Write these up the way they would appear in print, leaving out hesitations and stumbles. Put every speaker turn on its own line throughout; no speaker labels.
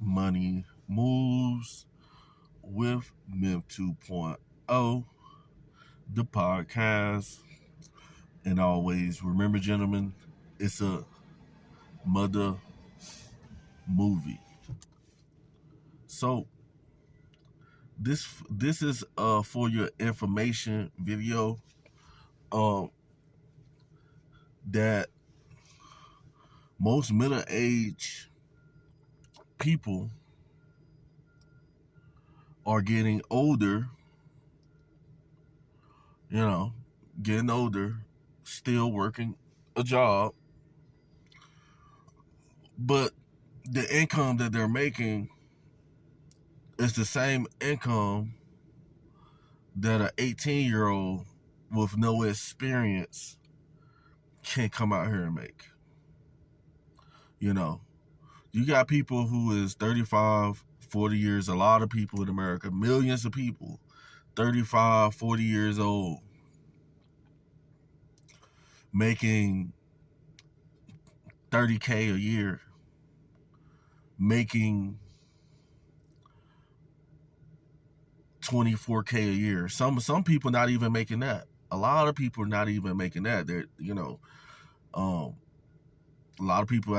Money Moves with Myth 2.0, the podcast. And always remember, gentlemen, it's a mother movie. So this is for your information video um that most middle age people are getting older, you know, getting older, still working a job, but the income that they're making is the same income that an 18-year-old with no experience can come out here and make. You know, you got people who is 35, 40 years, a lot of people in America, millions of people, 35, 40 years old, making 30K a year, making 24K a year. Some people not even making that. A lot of people are not even making that. They're, a lot of people,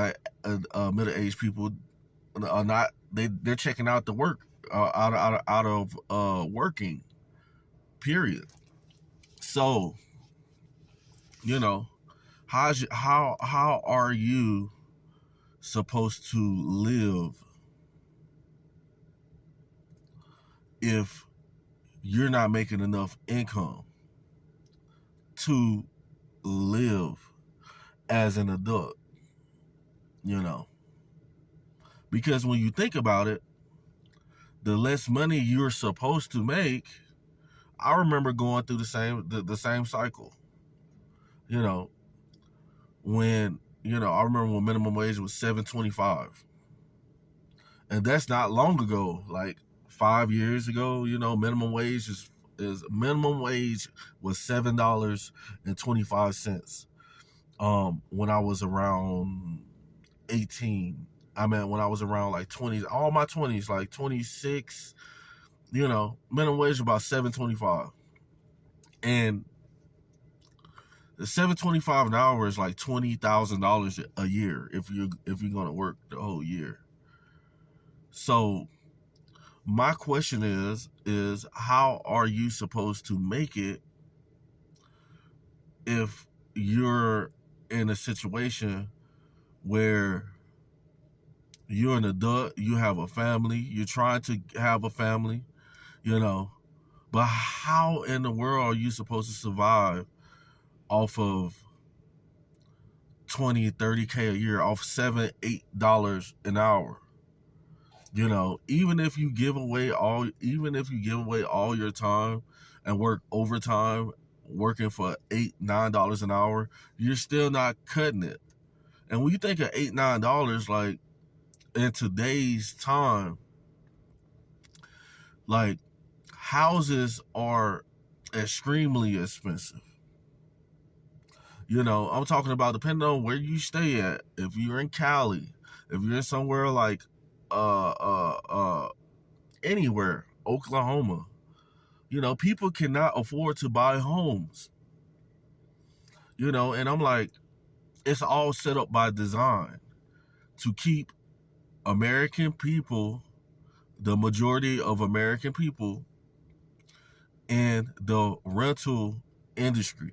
middle-aged people, are not. They're checking out the work, out of working. Period. So, you know, how are you supposed to live if you're not making enough income to live as an adult? You know, because when you think about it, the less money you're supposed to make. I remember going through the same cycle. You know, when I remember when minimum wage was $7.25, and that's not long ago. Like 5 years ago, minimum wage minimum wage was $7.25. When I was around 18. I mean, when I was around like 20s, all my 20s, like 26, minimum wage about $7.25. And the $7.25 an hour is like $20,000 a year if you're going to work the whole year. So my question is how are you supposed to make it if you're in a situation where you're an adult, you have a family, you're trying to have a family, but how in the world are you supposed to survive off of 20, 30K a year, off $7, $8 an hour? Even if you give away all your time and work overtime, working for $8, $9 an hour, you're still not cutting it. And when you think of $8, $9, like in today's time, like houses are extremely expensive. I'm talking about depending on where you stay at. If you're in Cali, if you're in somewhere like anywhere, Oklahoma, people cannot afford to buy homes. And I'm like, it's all set up by design to keep American people, the majority of American people, in the rental industry.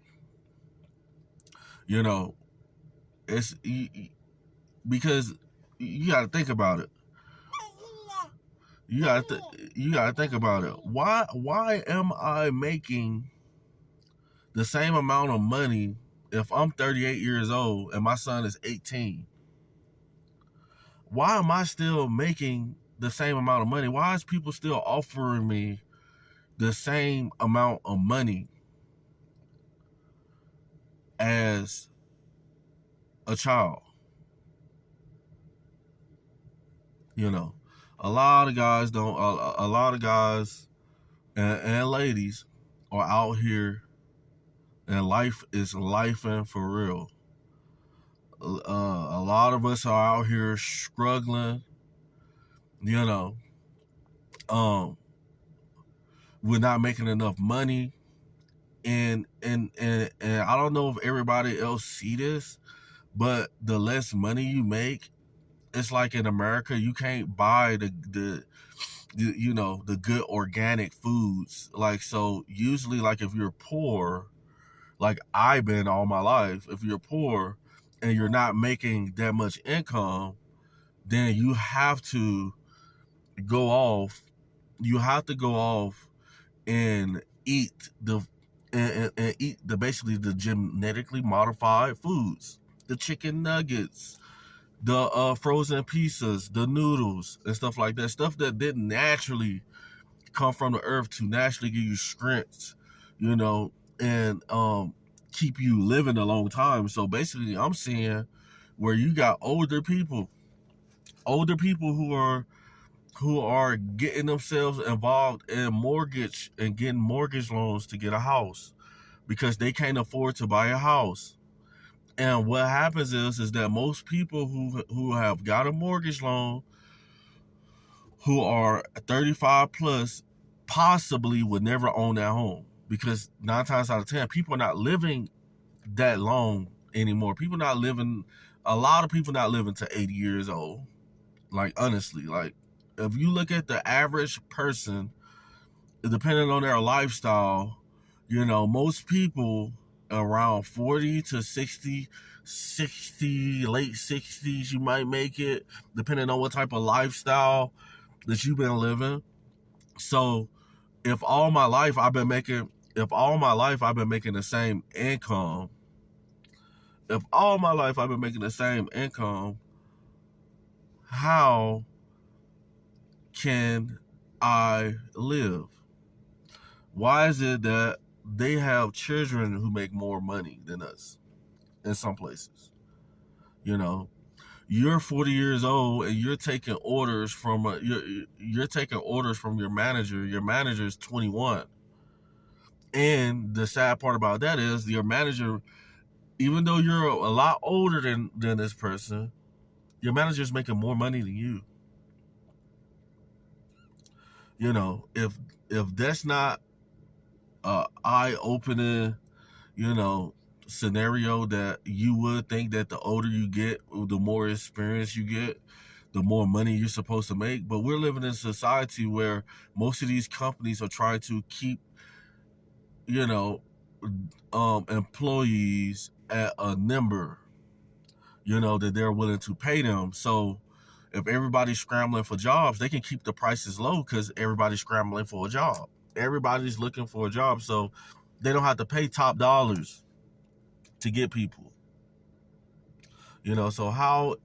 It's because you got to think about it. You got to think about it. Why am I making the same amount of money if I'm 38 years old and my son is 18? Why am I still making the same amount of money? Why is people still offering me the same amount of money as a child? A lot of guys don't. A lot of guys and ladies are out here, and life is lifing for real. A lot of us are out here struggling You know, um, we're not making enough money, and I don't know if everybody else see this, but the less money you make, it's like in America, you can't buy the you know, the good organic foods. Like, so usually, like, if you're poor, like I've been all my life, if you're poor and you're not making that much income, then you have to go off. You have to go off and eat and eat the basically the genetically modified foods, the chicken nuggets, the frozen pizzas, the noodles, and stuff like that. Stuff that didn't naturally come from the earth to naturally give you strength, you know, and keep you living a long time. So basically, I'm seeing where you got older people who are getting themselves involved in mortgage and getting mortgage loans to get a house because they can't afford to buy a house. And what happens is that most people who have got a mortgage loan, who are 35 plus, possibly would never own that home, because 9 times out of 10 people are not living that long anymore. A lot of people not living to 80 years old. Like, honestly, like, if you look at the average person, depending on their lifestyle, you know, most people around 40 to 60, late 60s, you might make it, depending on what type of lifestyle that you've been living. So if all my life I've been making the same income, how can I live? Why is it that they have children who make more money than us in some places? You know, you're 40 years old and you're taking orders from you're taking orders from your manager. Your manager is 21. And the sad part about that is your manager, even though you're a lot older than this person, your manager's making more money than you. You know, if that's not a eye-opening, you know, scenario, that you would think that the older you get, the more experience you get, the more money you're supposed to make. But we're living in a society where most of these companies are trying to keep, you know, employees at a number, you know, that they're willing to pay them. So if everybody's scrambling for jobs, they can keep the prices low because everybody's scrambling for a job. Everybody's looking for a job, so they don't have to pay top dollars to get people. You know, so how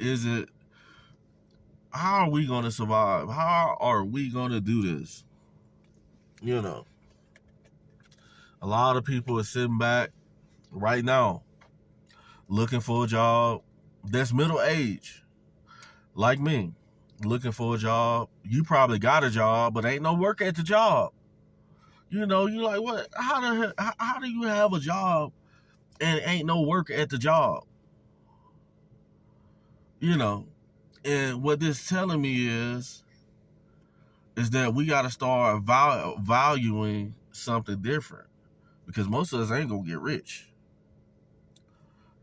are we going to survive? How are we going to do this? You know, a lot of people are sitting back right now looking for a job that's middle age, like me, looking for a job. You probably got a job, but ain't no work at the job. You know, you like, what? How do you have a job and ain't no work at the job? You know, and what this telling me is that we got to start valuing something different, because most of us ain't gonna get rich.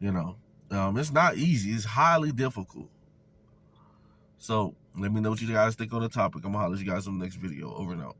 You know, it's not easy. It's highly difficult. So let me know what you guys think on the topic. I'm gonna holler at you guys on the next video. Over and out.